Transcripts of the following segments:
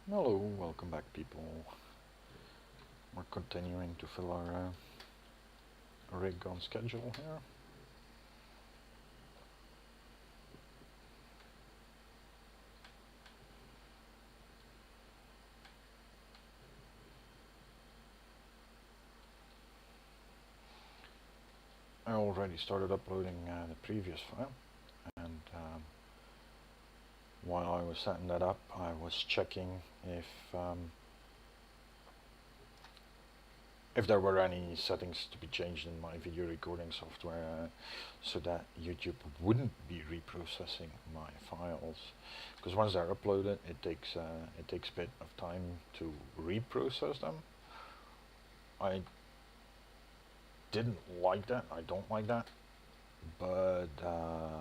Hello, welcome back people. We're continuing to fill our rig on schedule here. I already started uploading the previous file, and while I was setting that up, I was checking if there were any settings to be changed in my video recording software so that YouTube wouldn't be reprocessing my files. Because once they're uploaded, it takes a bit of time to reprocess them. I didn't like that. I don't like that, but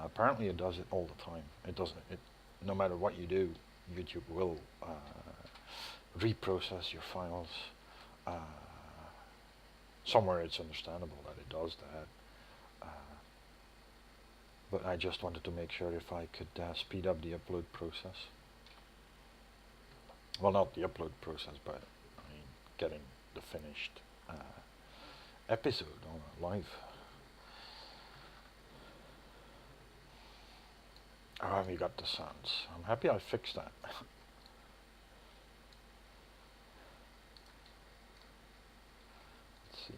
apparently it does it all the time. It doesn't. It no matter what you do, YouTube will reprocess your files. Uh, Somewhere it's understandable that it does that, but I just wanted to make sure if I could speed up the upload process. Well, not the upload process, but I mean getting the finished episode on live. Oh, we got the sounds. I'm happy I fixed that. Let's see.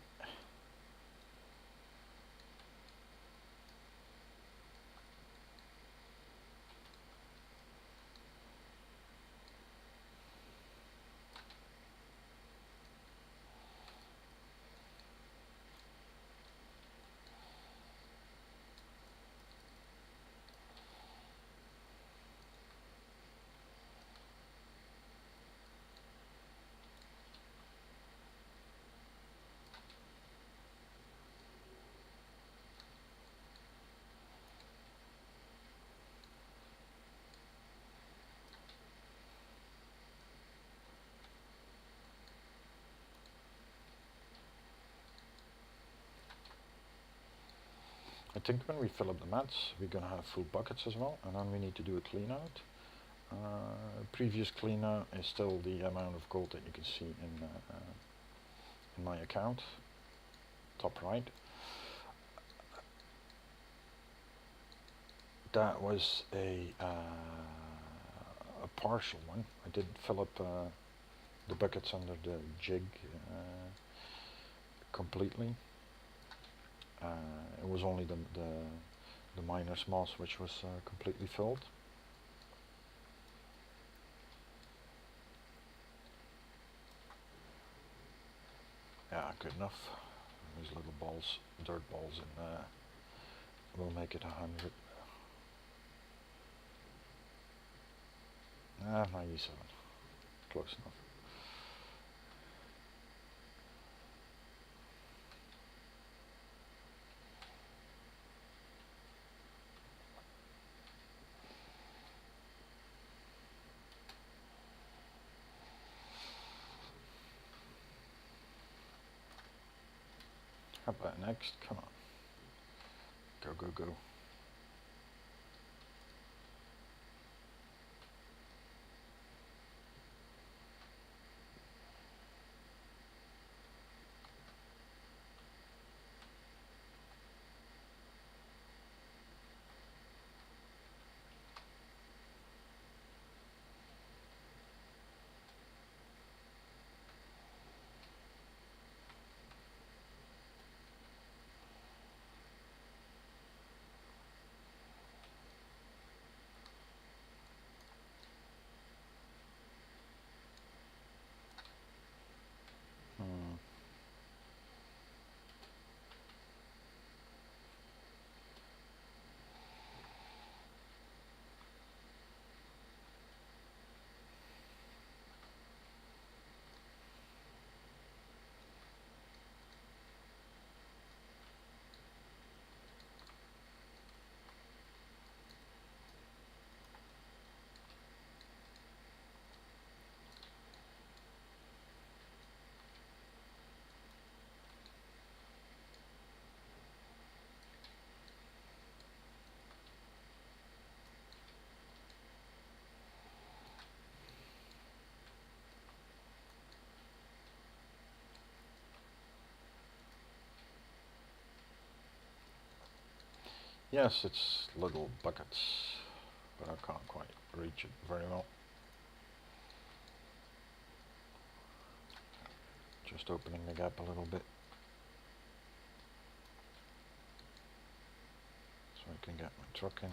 I think when we fill up the mats, we're gonna have full buckets as well, and then we need to do a clean out. Previous cleaner is still the amount of gold that you can see in my account, top right. That was a partial one. I didn't fill up the buckets under the jig completely. It was only the miner's moss which was completely filled. Yeah, good enough. These little balls, dirt balls, and we'll make it 100. 97. Close enough. How about next? Come on. Go, go, go. Yes, it's little buckets, but I can't quite reach it very well. Just opening the gap a little bit so I can get my truck in.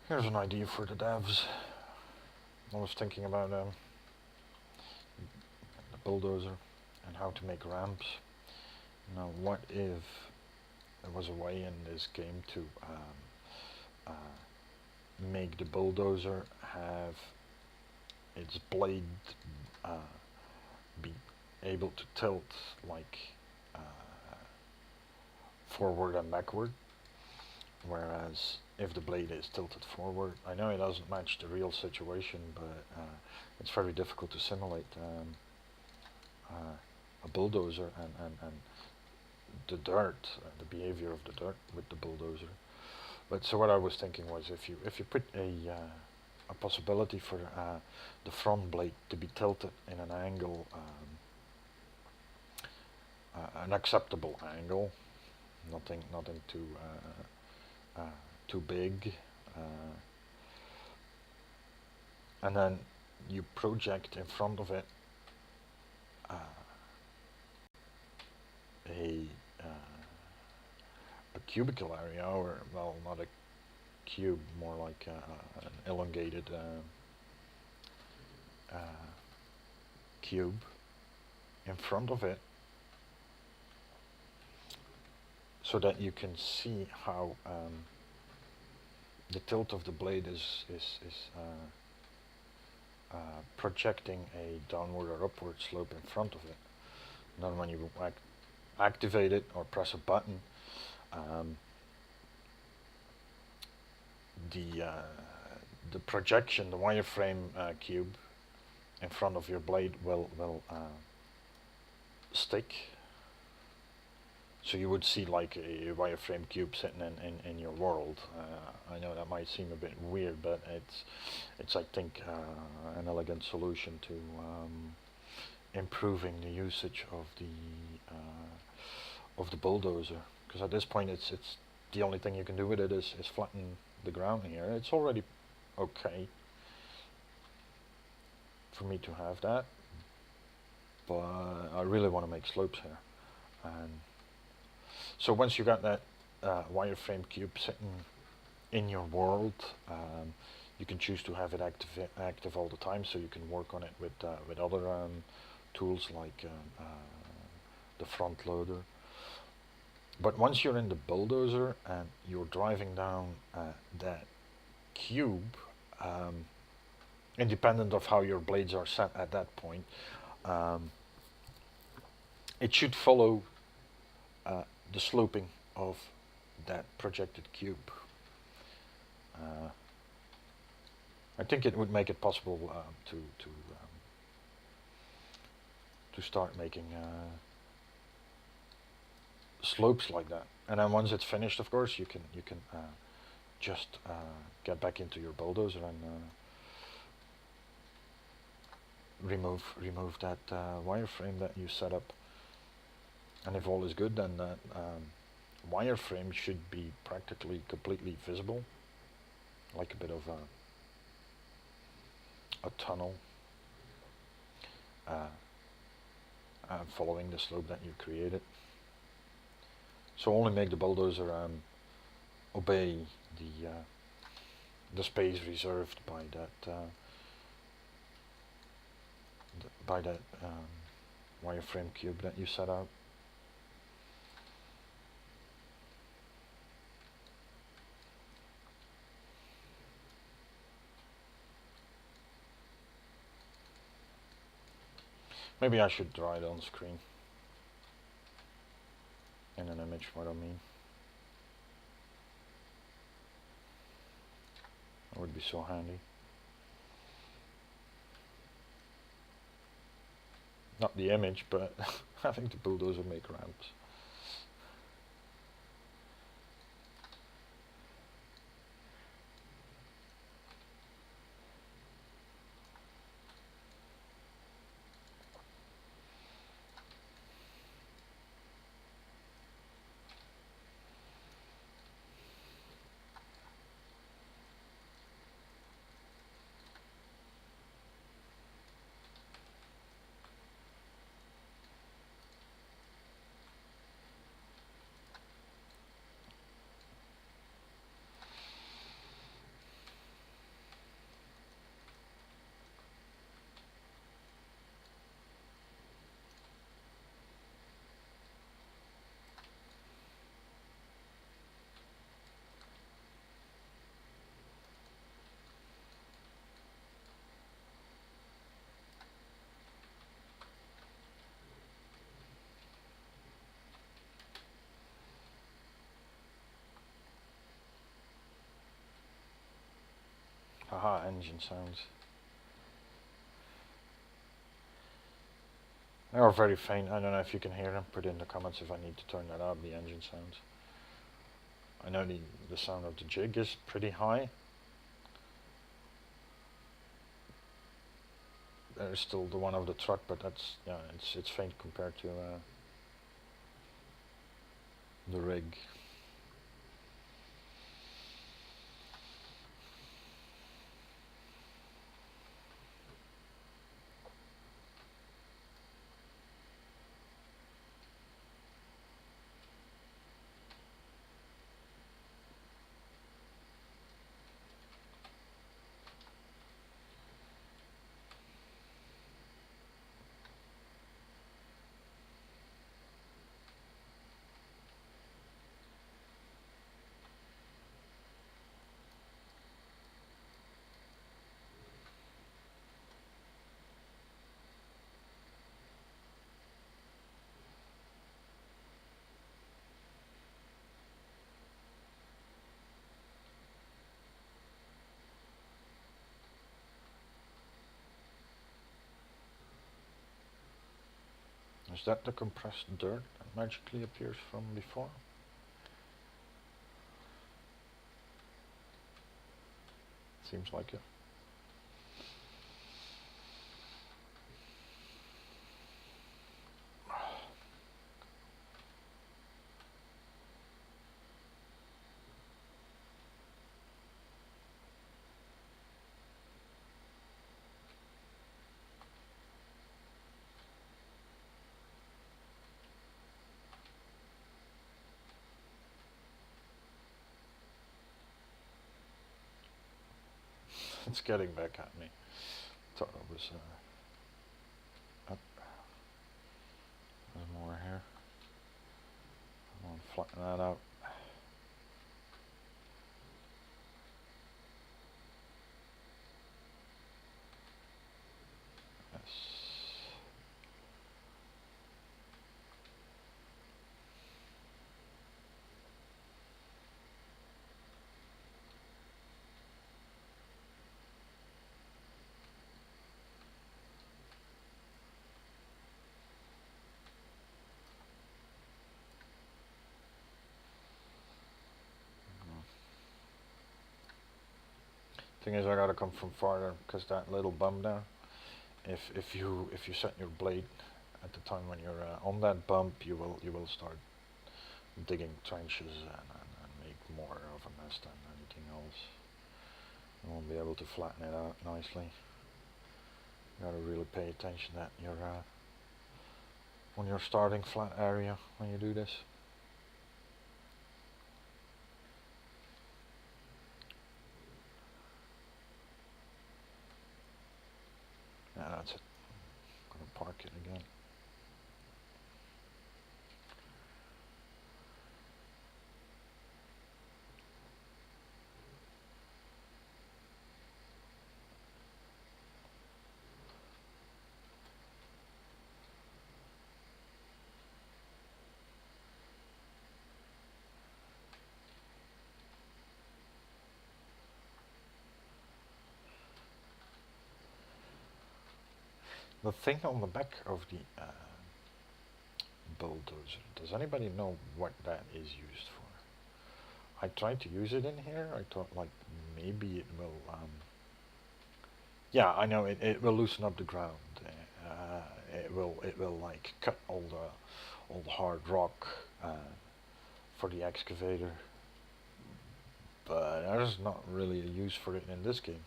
Here's an idea for the devs. I was thinking about the bulldozer and how to make ramps. Now, what if there was a way in this game to make the bulldozer have its blade be able to tilt like forward and backward, whereas if the blade is tilted forward, I know it doesn't match the real situation, but it's very difficult to simulate a bulldozer and the dirt, the behavior of the dirt with the bulldozer. But so what I was thinking was if you put a possibility for the front blade to be tilted in an angle, an acceptable angle, nothing too big, and then you project in front of it a cubical area, or well, not a cube, more like an elongated cube in front of it, so that you can see how the tilt of the blade is projecting a downward or upward slope in front of it. And then when you activate it or press a button, the projection, the wireframe cube in front of your blade will stick. So you would see like a wireframe cube sitting in your world. I know that might seem a bit weird, but it's I think an elegant solution to improving the usage of the bulldozer. Because at this point, it's the only thing you can do with it is flatten the ground here. It's already okay for me to have that, but I really want to make slopes here. And so once you got that wireframe cube sitting in your world, you can choose to have it active all the time, so you can work on it with other tools like the front loader. But once you're in the bulldozer and you're driving down that cube, independent of how your blades are set at that point, it should follow the sloping of that projected cube. I think it would make it possible to start making slopes like that. And then once it's finished, of course, you can just get back into your bulldozer and remove that wireframe that you set up. And if all is good, then that wireframe should be practically completely visible, like a bit of a tunnel following the slope that you created. So only make the bulldozer obey the space reserved by that wireframe cube that you set out. Maybe I should draw it on screen in an image, what I mean. That would be so handy. Not the image, but having the bulldozer make ramps. Haha, engine sounds. They are very faint. I don't know if you can hear them. Put in the comments if I need to turn that up, the engine sounds. I know the sound of the jig is pretty high. There's still the one of the truck, but that's, yeah, it's faint compared to the rig. Is that the compressed dirt that magically appears from before? Seems like it. It's getting back at me. Thought it was up. There's more here. I want to flatten that out. Yes. Thing is, I gotta come from farther because that little bump there. If you set your blade at the time when you're on that bump, you will start digging trenches and make more of a mess than anything else. You won't be able to flatten it out nicely. You gotta really pay attention that you're when you're starting flat area when you do this. Yeah, that's it. I'm gonna park it again. The thing on the back of the bulldozer, does anybody know what that is used for? I tried to use it in here. I thought like maybe it will yeah, I know it will loosen up the ground. It will like cut all the hard rock for the excavator, but there's not really a use for it in this game.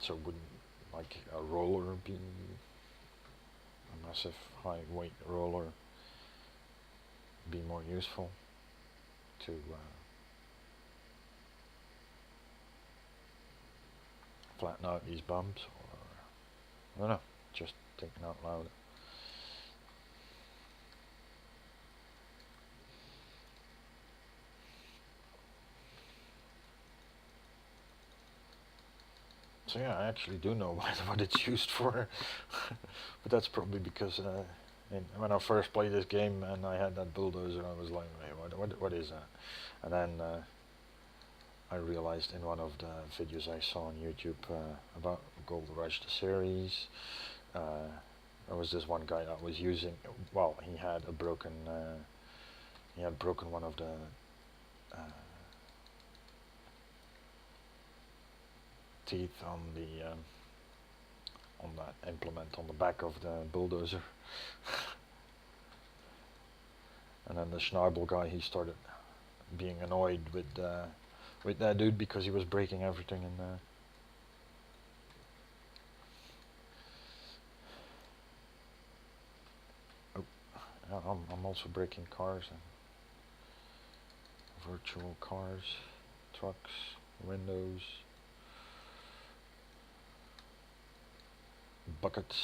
So wouldn't like a roller be a massive high weight roller be more useful to flatten out these bumps, or I don't know, just thinking out loud. So yeah, I actually do know what it's used for, but that's probably because when I first played this game and I had that bulldozer, I was like, wait, what is that? And then I realized in one of the videos I saw on YouTube about Gold Rush the series, there was this one guy that was using, well, he had broken one of the teeth on that implement on the back of the bulldozer. And then the Schnabel guy, he started being annoyed with that dude because he was breaking everything in there. Oh, yeah, I'm also breaking cars and virtual cars, trucks, windows, buckets.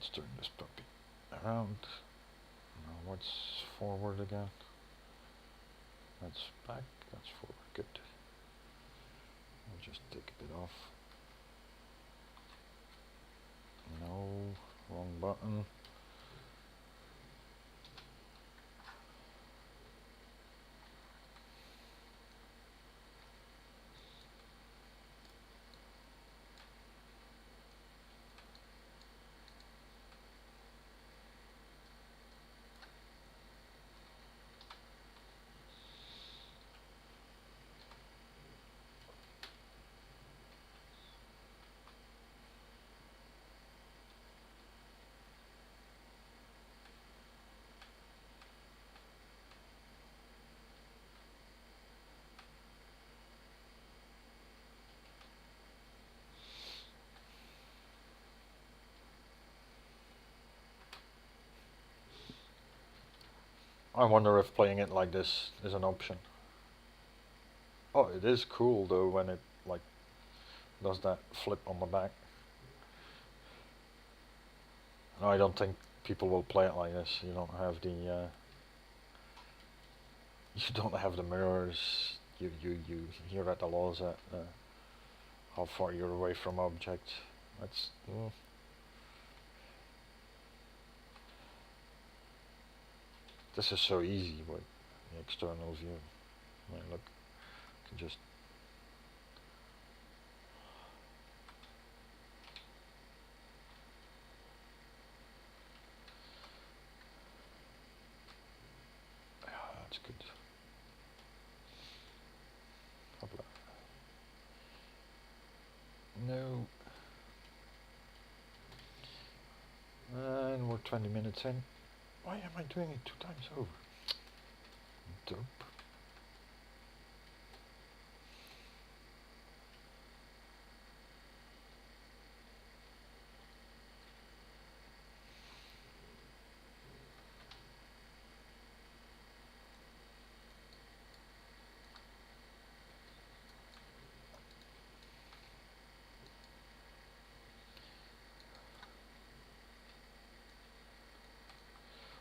Let's turn this puppy around. Now what's forward again? That's back, that's forward, good. I'll just take a bit off. No, wrong button. I wonder if playing it like this is an option. Oh, it is cool though when it like does that flip on the back. No, I don't think people will play it like this. You don't have the you don't have the mirrors. You hear at the laws at how far you're away from objects. That's this is so easy with the external view. I mean, look, you can just that's good. Hopla. No. And we're 20 minutes in. Why am I doing it 2 times over? Dope.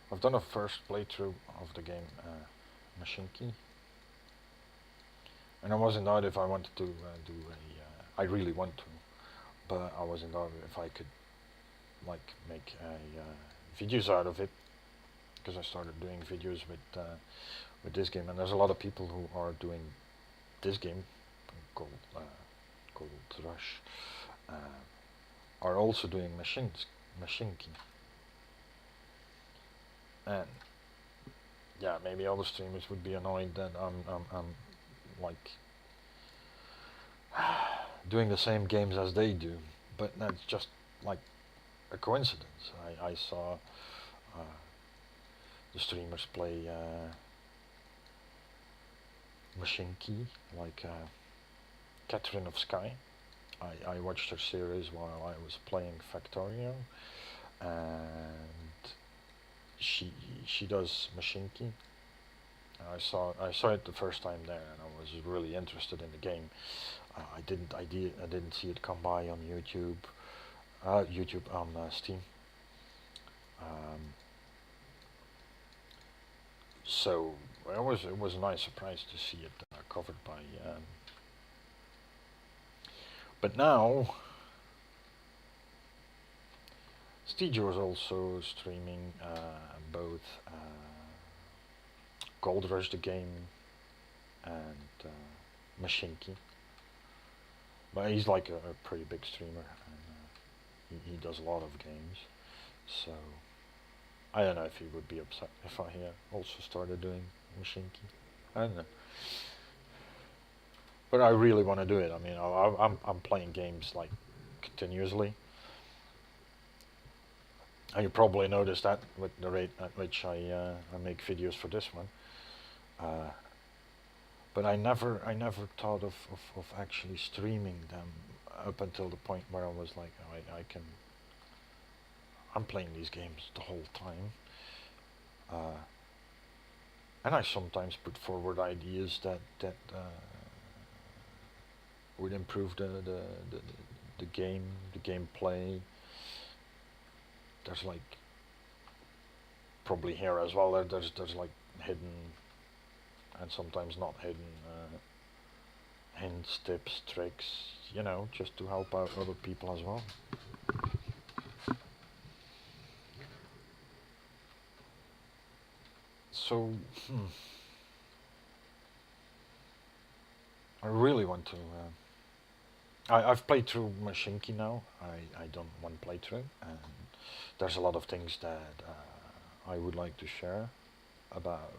I've done a first playthrough of the game Machinki, and I was in doubt if I wanted to do a. I really want to, but I was in doubt if I could like make videos out of it, because I started doing videos with this game, and there's a lot of people who are doing this game, Gold Rush, are also doing Machinki. And yeah, maybe other streamers would be annoyed that I'm like doing the same games as they do, but that's just like a coincidence. I saw the streamers play Machinki, like Catherine of Sky. I watched her series while I was playing Factorio, and she does Machinki. I saw it the first time there, and I was really interested in the game. I didn't see it come by on YouTube. YouTube on Steam. Um, so it was a nice surprise to see it covered by. But now, Steve was also streaming both Gold Rush the game and Machinki. But he's like a pretty big streamer, and he does a lot of games. So I don't know if he would be upset if I also started doing Machinki. I don't know. But I really want to do it. I mean, I'm playing games like continuously. And you probably noticed that with the rate at which I make videos for this one. Uh, but I never thought of actually streaming them up until the point where I was like, oh, I'm playing these games the whole time. And I sometimes put forward ideas that would improve the game, the gameplay. There's like probably here as well. There's like hidden and sometimes not hidden hints, tips, tricks. You know, just to help out other people as well. So, I really want to. I've played through Machinki now. I done one playthrough, and there's a lot of things that I would like to share about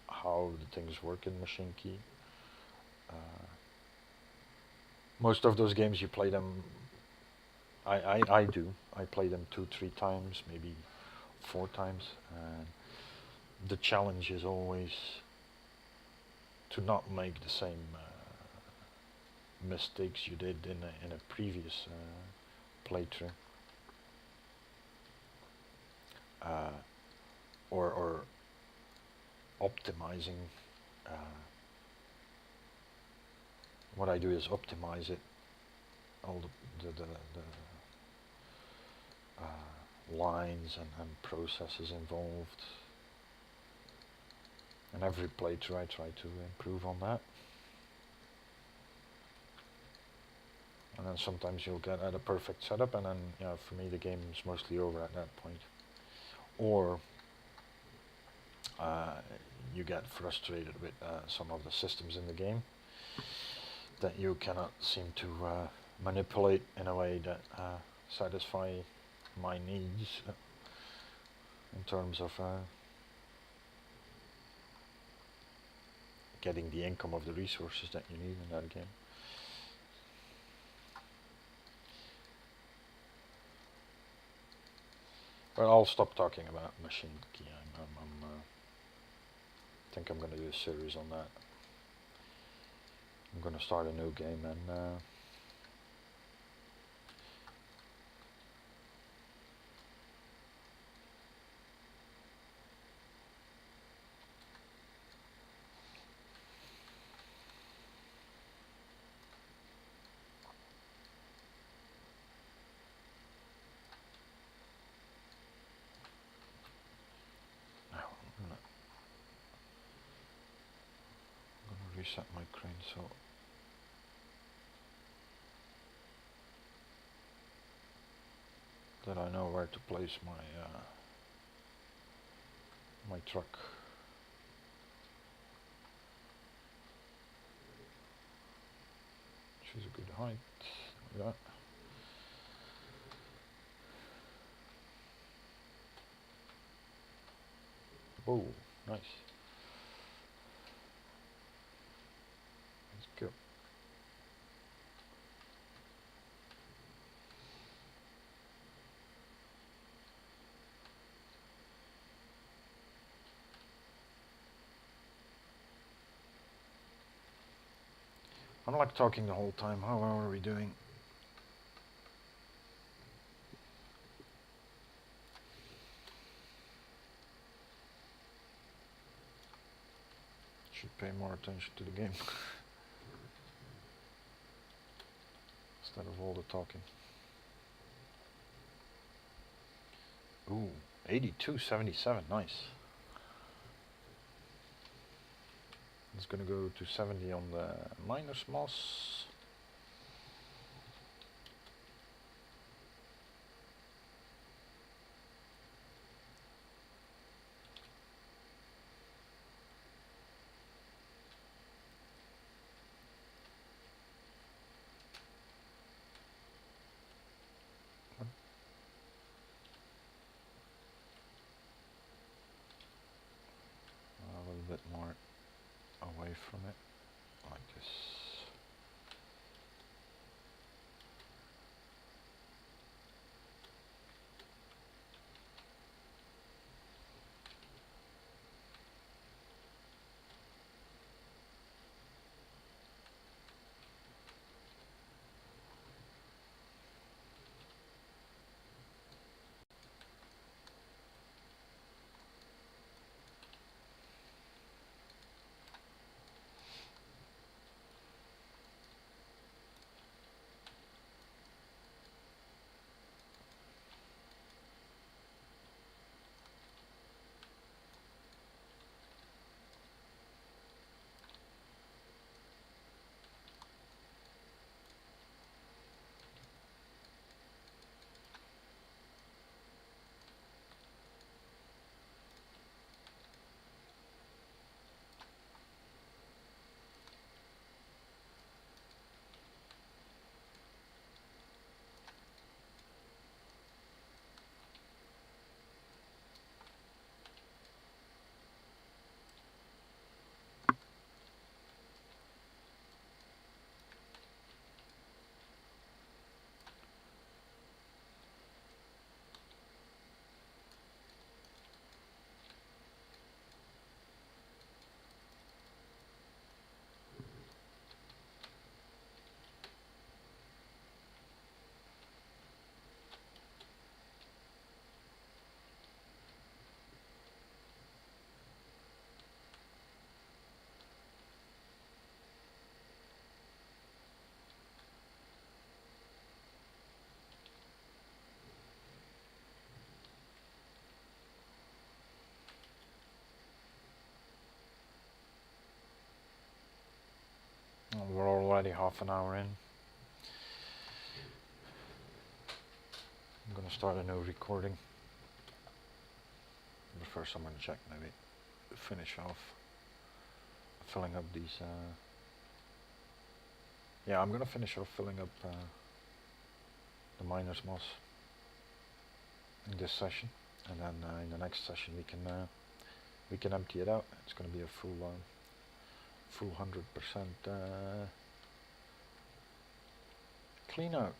how the things work in Machinki. Most of those games you play them. I do. I play them 2, 3 times, maybe 4 times, and the challenge is always to not make the same mistakes you did in a previous playthrough, or optimizing. What I do is optimize it, all the lines and processes involved. And every playthrough I try to improve on that. And then sometimes you'll get at a perfect setup, and then for me the game is mostly over at that point. Or you get frustrated with some of the systems in the game that you cannot seem to manipulate in a way that satisfy my needs in terms of getting the income of the resources that you need in that game. Well, I'll stop talking about Machinki. I think I'm going to do a series on that. I'm going to start a new game, and reset my crane so that I know where to place my truck. Which is a good height. Yeah. Oh, nice. Let's go. I don't like talking the whole time. How are we doing? Should pay more attention to the game. instead of all the talking. Ooh, 82.77, nice. It's gonna go to 70 on the minus moss. A little bit more away from it, like this. We're already half an hour in. I'm gonna start a new recording. But first I'm gonna check, maybe finish off filling up these yeah, I'm gonna finish off filling up the miner's moss in this session, and then in the next session we can empty it out. It's gonna be a full 100% clean out.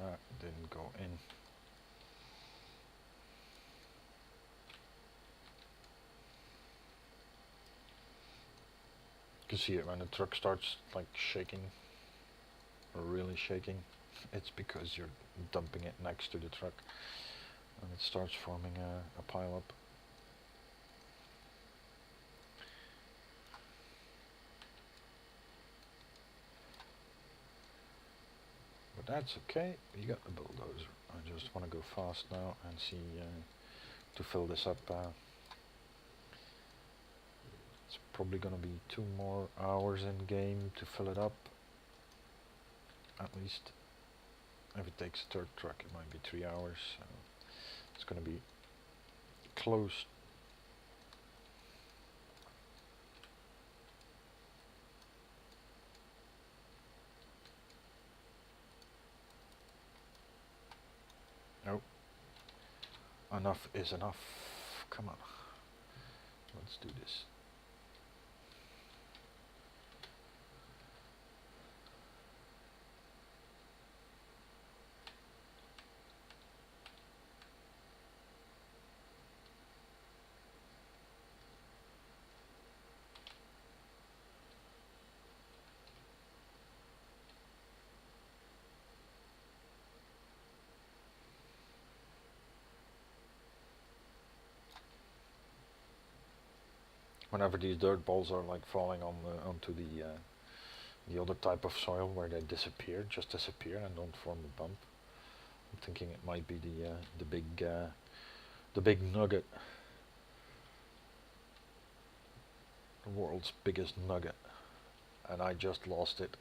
That didn't go in. You can see it when the truck starts like shaking, or really shaking. It's because you're dumping it next to the truck, and it starts forming a pile up. But that's okay, you got the bulldozer. I just want to go fast now and see to fill this up. It's probably gonna be 2 more hours in game to fill it up, at least. If it takes a third truck, it might be 3 hours. So it's gonna be close. enough is enough. Come on, let's do this. Whenever these dirt balls are like falling on onto the other type of soil where they disappear, just disappear and don't form a bump, I'm thinking it might be the big nugget, the world's biggest nugget, and I just lost it.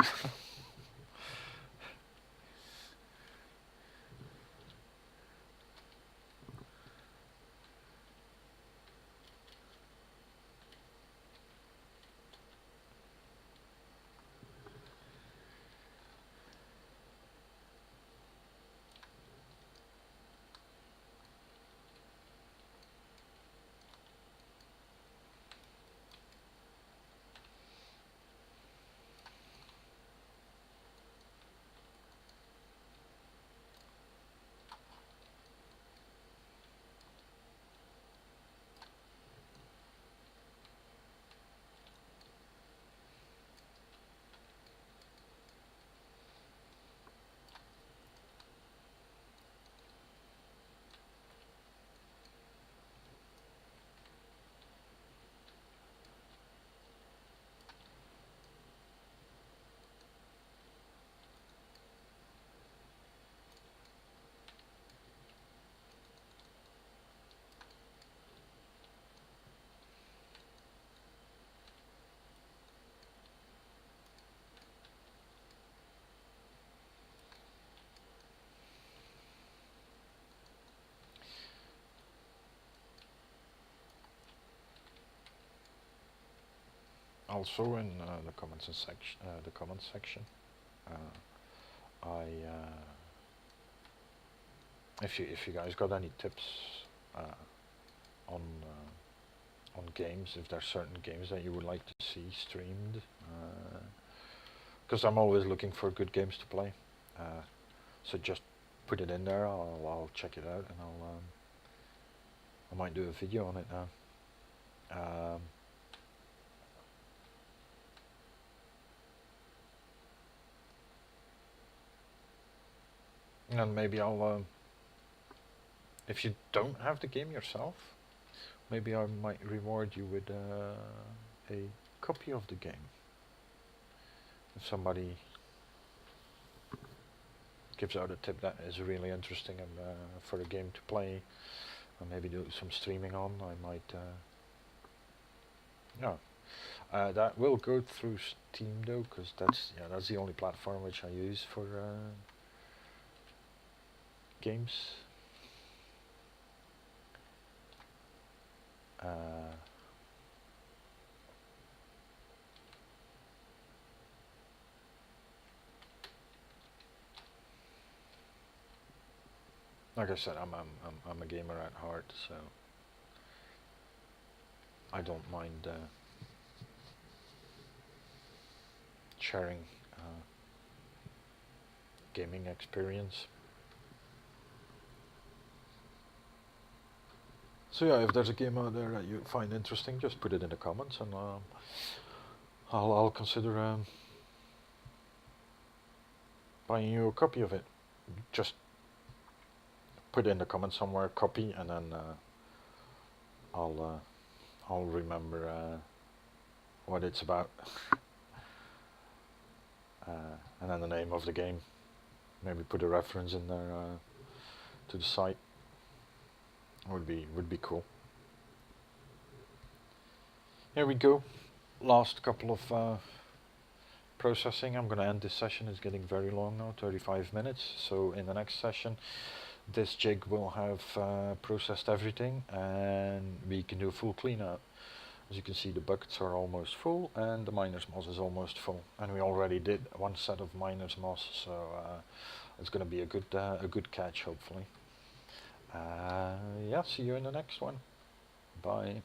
Also in the comments section, I if you guys got any tips on games, if there's certain games that you would like to see streamed, because I'm always looking for good games to play. So just put it in there. I'll check it out, and I might do a video on it now. And maybe I'll, if you don't have the game yourself, maybe I might reward you with a copy of the game. If somebody gives out a tip that is really interesting and for a game to play, and maybe do some streaming on, I might. That will go through Steam though, because that's the only platform which I use for games. Like I said, I'm a gamer at heart, so I don't mind sharing gaming experience. So yeah, if there's a game out there that you find interesting, just put it in the comments, and I'll consider buying you a copy of it. Just put in the comments somewhere, copy, and then I'll remember what it's about, and then the name of the game. Maybe put a reference in there to the site. Would be cool. Here we go. Last couple of processing. I'm gonna end this session. It's getting very long now, 35 minutes. So in the next session, this jig will have processed everything, and we can do a full cleanout. As you can see, the buckets are almost full, and the miner's moss is almost full. And we already did one set of miner's moss, so it's going to be a good catch, hopefully. Yeah. yeah, see you in the next one. Bye.